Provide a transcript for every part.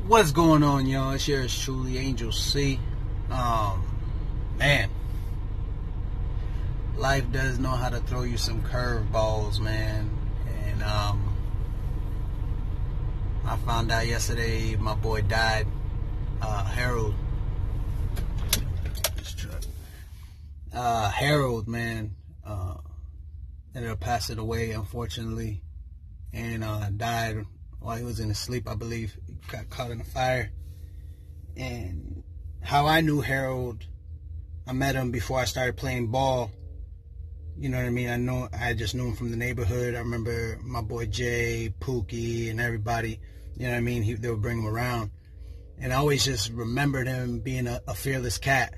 What's going on, y'all? It's yours truly, Angel C. Man, life does know how to throw you some curveballs, man. And I found out yesterday my boy died. Harold. Harold, man, ended up passing away, unfortunately, and died while he was in his sleep, I believe. He got caught in a fire. And how I knew Harold, I met him before I started playing ball. You know what I mean? I just knew him from the neighborhood. I remember my boy Jay, Pookie, and everybody. You know what I mean? They would bring him around. And I always just remembered him being a fearless cat.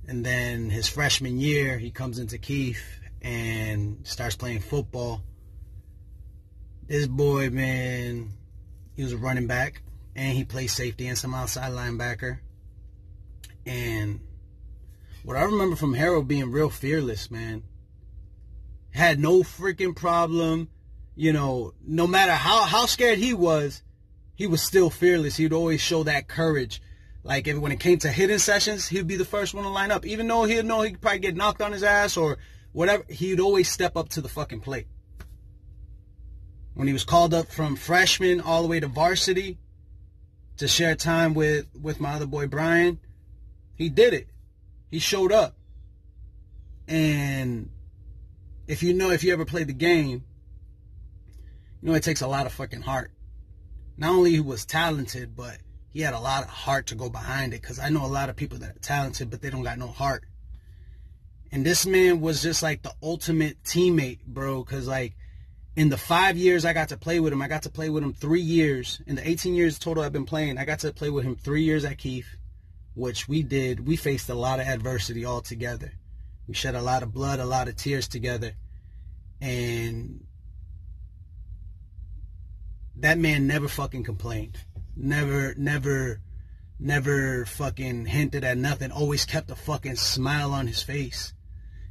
And then his freshman year, he comes into Keith and starts playing football. This boy, man, he was a running back, and he played safety and some outside linebacker. And what I remember from Harold being real fearless, man, had no freaking problem, you know, no matter how scared he was still fearless. He'd always show that courage. Like, when it came to hitting sessions, he'd be the first one to line up. Even though he'd know he'd probably get knocked on his ass or whatever, he'd always step up to the fucking plate. When he was called up from freshman all the way to varsity to share time with my other boy Brian, he did it. He showed up. And if you ever played the game, you know it takes a lot of fucking heart. Not only he was talented, but he had a lot of heart to go behind it. Because I know a lot of people that are talented, but they don't got no heart. And this man was just like the ultimate teammate, bro. Because, like, in the 5 years I got to play with him, I got to play with him 3 years. In the 18 years total I've been playing, I got to play with him 3 years at Keith, which we faced a lot of adversity all together. We shed a lot of blood, a lot of tears together. And that man never fucking complained. Never fucking hinted at nothing. Always kept a fucking smile on his face.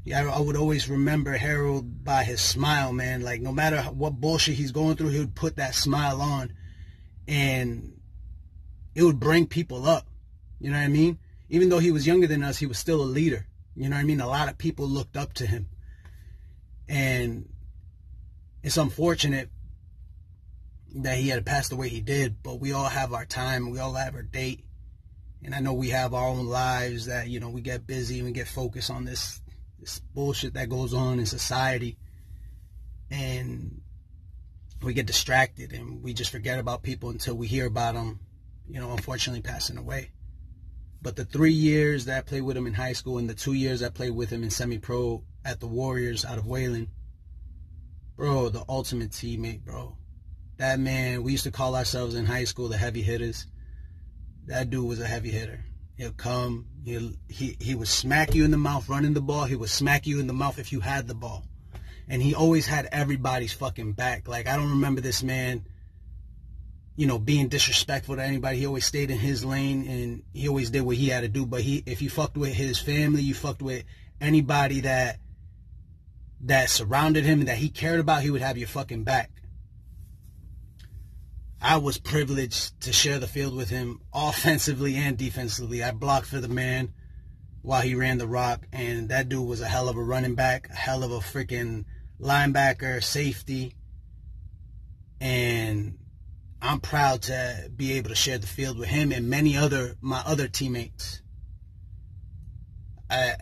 Yeah, I would always remember Harold by his smile, man. Like, no matter what bullshit he's going through, he would put that smile on. And it would bring people up. You know what I mean? Even though he was younger than us, he was still a leader. You know what I mean? A lot of people looked up to him. And it's unfortunate that he had passed the way he did, but we all have our time. We all have our date. And I know we have our own lives that, you know, we get busy and we get focused on this bullshit that goes on in society. And we get distracted and we just forget about people until we hear about them, you know, unfortunately passing away. But the 3 years that I played with him in high school and the 2 years I played with him in semi-pro at the Warriors out of Wayland, bro, the ultimate teammate, bro. That man, we used to call ourselves in high school the heavy hitters. That dude was a heavy hitter. He'll come, he would smack you in the mouth running the ball. He would smack you in the mouth if you had the ball. And he always had everybody's fucking back. Like, I don't remember this man, you know, being disrespectful to anybody. He always stayed in his lane and he always did what he had to do. But if you fucked with his family, you fucked with anybody that surrounded him and that he cared about, he would have your fucking back. I was privileged to share the field with him offensively and defensively. I blocked for the man while he ran the rock, and that dude was a hell of a running back, a hell of a freaking linebacker, safety, and I'm proud to be able to share the field with him and my other teammates. I've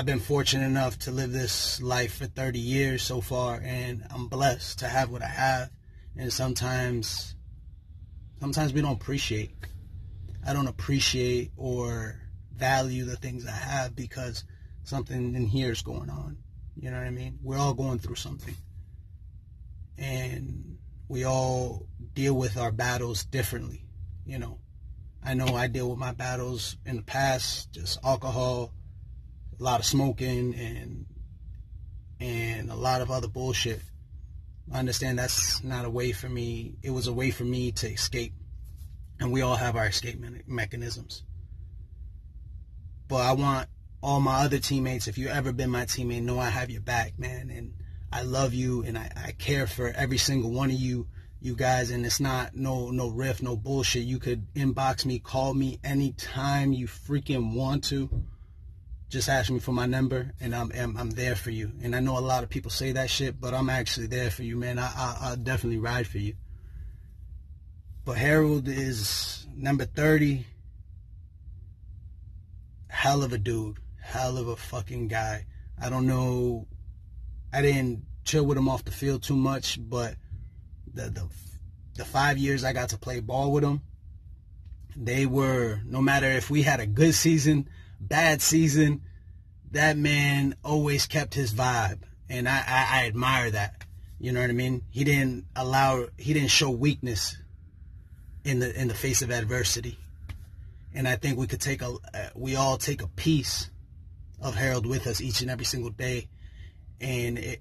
been fortunate enough to live this life for 30 years so far, and I'm blessed to have what I have. And sometimes we don't appreciate. I don't appreciate or value the things I have because something in here is going on. You know what I mean? We're all going through something. And we all deal with our battles differently. You know I deal with my battles in the past, just alcohol, a lot of smoking, and a lot of other bullshit. I understand that's not a way for me. It was a way for me to escape. And we all have our escape mechanisms. But I want all my other teammates, if you've ever been my teammate, know I have your back, man. And I love you and I care for every single one of you. you guys, and it's not no riff, no bullshit. You could inbox me, call me anytime you freaking want to. Just ask me for my number, and I'm there for you. And I know a lot of people say that shit, but I'm actually there for you, man. I'll definitely ride for you. But Harold is number 30. Hell of a dude. Hell of a fucking guy. I don't know. I didn't chill with him off the field too much, but the 5 years I got to play ball with him, they were, no matter if we had a good season, bad season, that man always kept his vibe. And I admire that. You know what I mean? He didn't show weakness in the face of adversity. And I think we all take a piece of Harold with us each and every single day. And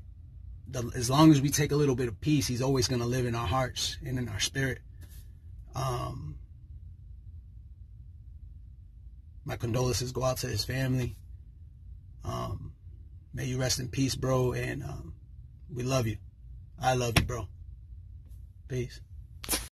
as long as we take a little bit of peace, he's always going to live in our hearts and in our spirit. My condolences go out to his family. May you rest in peace, bro. And we love you. I love you, bro. Peace.